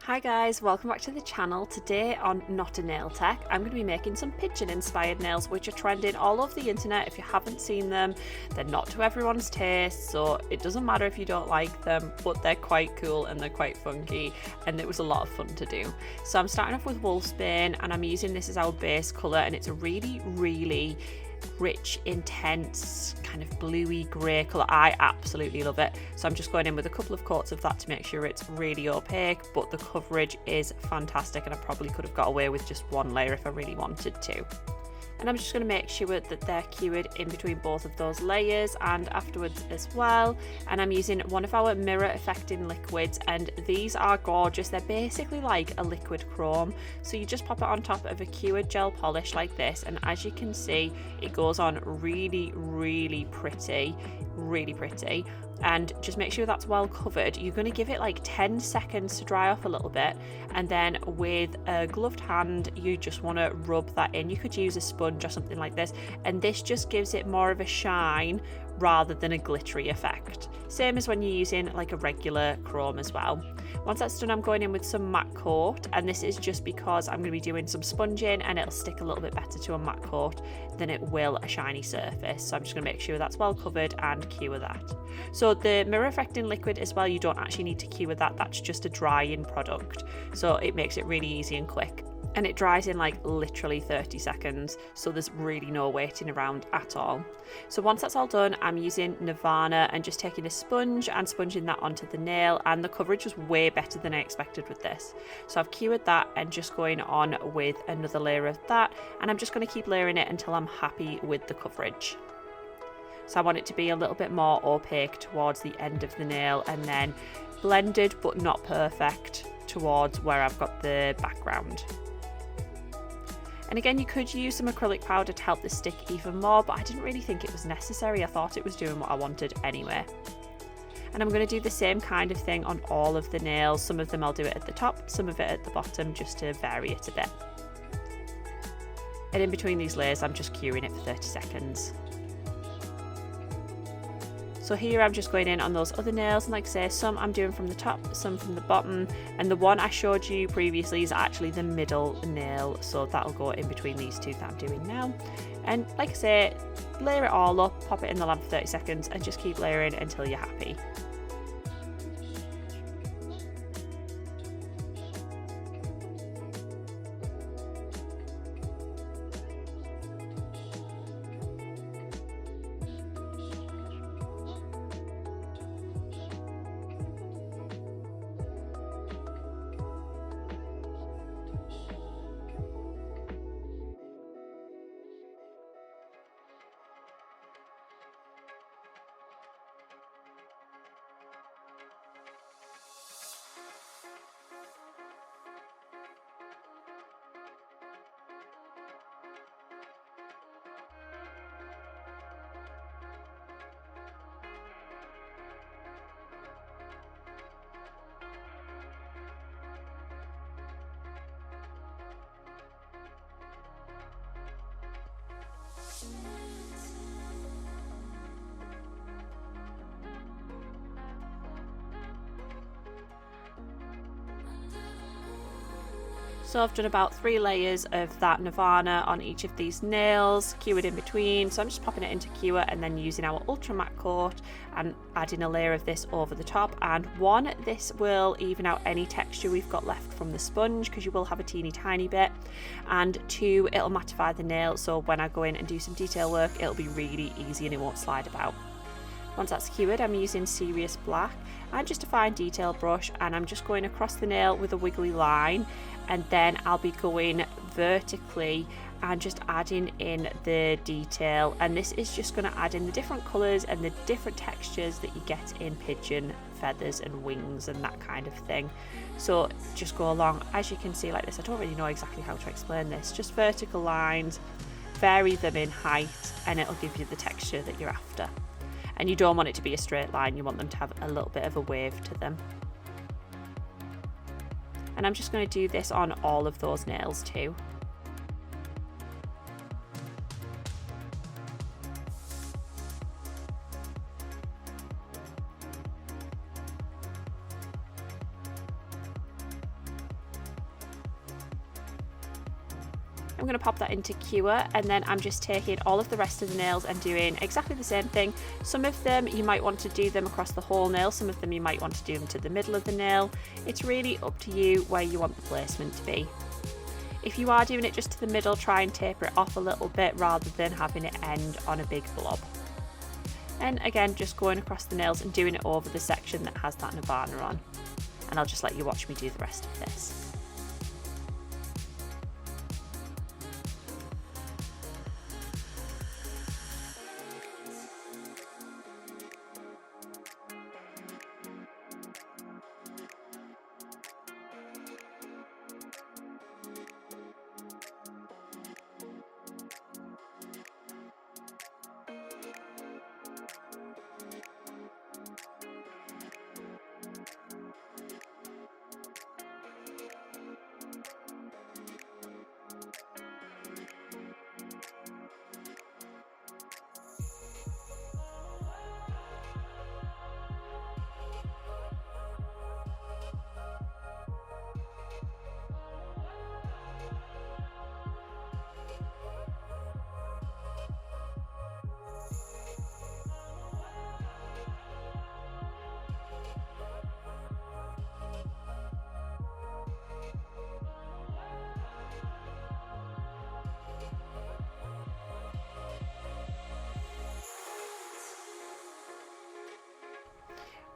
Hi guys, welcome back to the channel. Today on Not a Nail Tech, I'm going to be making some pigeon inspired nails which are trending all over the internet. If you haven't seen them, they're not to everyone's taste, so it doesn't matter if you don't like them, but they're quite cool and they're quite funky and it was a lot of fun to do. So I'm starting off with Wolfsbane and I'm using this as our base colour, and it's a really rich, intense, kind of bluey grey colour. I absolutely love it. So I'm just going in with a couple of coats of that to make sure it's really opaque, but the coverage is fantastic and I probably could have got away with just one layer if I really wanted to. And I'm just going to make sure that they're cured in between both of those layers and afterwards as well. And I'm using one of our mirror affecting liquids, and these are gorgeous. They're basically like a liquid chrome. So you just pop it on top of a cured gel polish like this, and as you can see, it goes on really pretty. And just make sure that's well covered. You're going to give it like 10 seconds to dry off a little bit, and then with a gloved hand you just want to rub that in. You could use a sponge or something like this, and this just gives it more of a shine rather than a glittery effect. Same as when you're using like a regular chrome as well. Once that's done, I'm going in with some matte coat, and this is just because I'm going to be doing some sponging and it'll stick a little bit better to a matte coat than it will a shiny surface. So I'm just going to make sure that's well covered and cure that. So the mirror affecting liquid as well, you don't actually need to cure that, that's just a drying product, so it makes it really easy and quick. And it dries in like literally 30 seconds, so there's really no waiting around at all. So once that's all done, I'm using Nirvana and just taking a sponge and sponging that onto the nail, and the coverage was way better than I expected with this. So I've cured that and just going on with another layer of that, and I'm just going to keep layering it until I'm happy with the coverage. So I want it to be a little bit more opaque towards the end of the nail, and then blended but not perfect towards where I've got the background. And again, you could use some acrylic powder to help this stick even more, but I didn't really think it was necessary. I thought it was doing what I wanted anyway. And I'm going to do the same kind of thing on all of the nails. Some of them I'll do it at the top, some of it at the bottom, just to vary it a bit. And in between these layers, I'm just curing it for 30 seconds. So here I'm just going in on those other nails, and like I say, some I'm doing from the top, some from the bottom, and the one I showed you previously is actually the middle nail, so that'll go in between these two that I'm doing now. And like I say, layer it all up, pop it in the lamp for 30 seconds and just keep layering until you're happy. So I've done about 3 layers of that Nirvana on each of these nails, cured in between. So I'm just popping it into cure and then using our ultra matte coat and adding a layer of this over the top. And one, this will even out any texture we've got left from the sponge, because you will have a teeny tiny bit. And 2, it'll mattify the nail, so when I go in and do some detail work, it'll be really easy and it won't slide about. Once that's cured, I'm using Serious Black and just a fine detail brush, and I'm just going across the nail with a wiggly line, and then I'll be going vertically and just adding in the detail. And this is just going to add in the different colours and the different textures that you get in pigeon feathers and wings and that kind of thing. So just go along, as you can see, like this. I don't really know exactly how to explain this, just vertical lines, vary them in height, and it'll give you the texture that you're after. And you don't want it to be a straight line, you want them to have a little bit of a wave to them. And I'm just going to do this on all of those nails too. I'm going to pop that into cure, and then I'm just taking all of the rest of the nails and doing exactly the same thing. Some of them you might want to do them across the whole nail, some of them you might want to do them to the middle of the nail. It's really up to you where you want the placement to be. If you are doing it just to the middle, try and taper it off a little bit rather than having it end on a big blob. And again, just going across the nails and doing it over the section that has that Nirvana on. And I'll just let you watch me do the rest of this.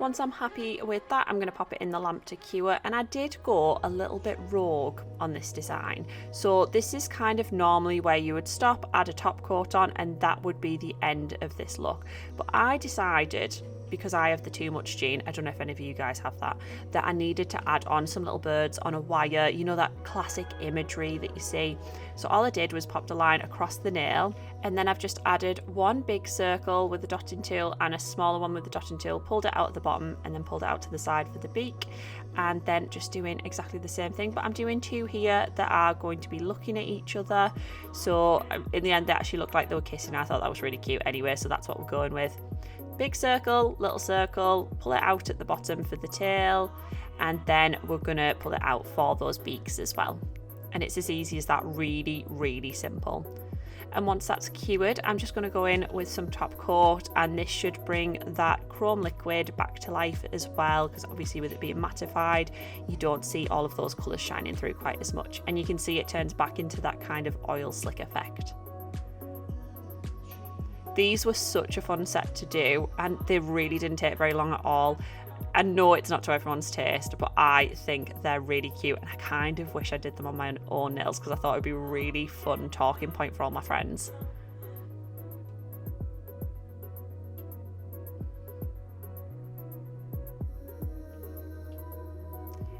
Once I'm happy with that, I'm going to pop it in the lamp to cure, and I did go a little bit rogue on this design. So this is kind of normally where you would stop, add a top coat on, and that would be the end of this look. But I decided, because I have the too much gene, I don't know if any of you guys have that I needed to add on some little birds on a wire, you know, that classic imagery that you see. So all I did was popped a line across the nail, and then I've just added one big circle with the dotting tool and a smaller one with the dotting tool, pulled it out at the bottom and then pulled it out to the side for the beak, and then just doing exactly the same thing, but I'm doing two here that are going to be looking at each other. So in the end they actually looked like they were kissing. I thought that was really cute anyway, so that's what we're going with. Big circle, little circle, pull it out at the bottom for the tail, and then we're gonna pull it out for those beaks as well. And it's as easy as that, really, really simple. And once that's cured, I'm just gonna go in with some top coat, and this should bring that chrome liquid back to life as well, because obviously with it being mattified, you don't see all of those colours shining through quite as much. And you can see it turns back into that kind of oil slick effect. These were such a fun set to do, and they really didn't take very long at all. I know it's not to everyone's taste, but I think they're really cute, and I kind of wish I did them on my own nails because I thought it would be a really fun talking point for all my friends.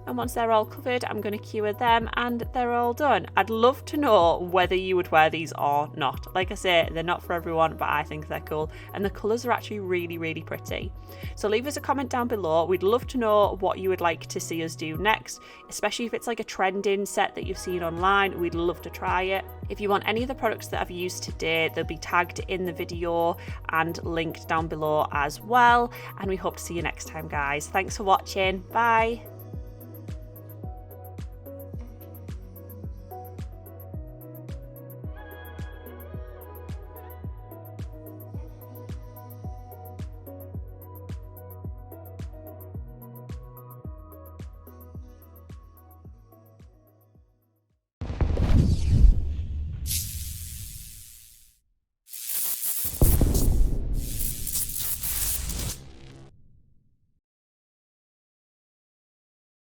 And once they're all covered, I'm going to cure them and they're all done. I'd love to know whether you would wear these or not. Like I say, they're not for everyone, but I think they're cool. And the colours are actually really, really pretty. So leave us a comment down below. We'd love to know what you would like to see us do next, especially if it's like a trending set that you've seen online. We'd love to try it. If you want any of the products that I've used today, they'll be tagged in the video and linked down below as well. And we hope to see you next time, guys. Thanks for watching. Bye.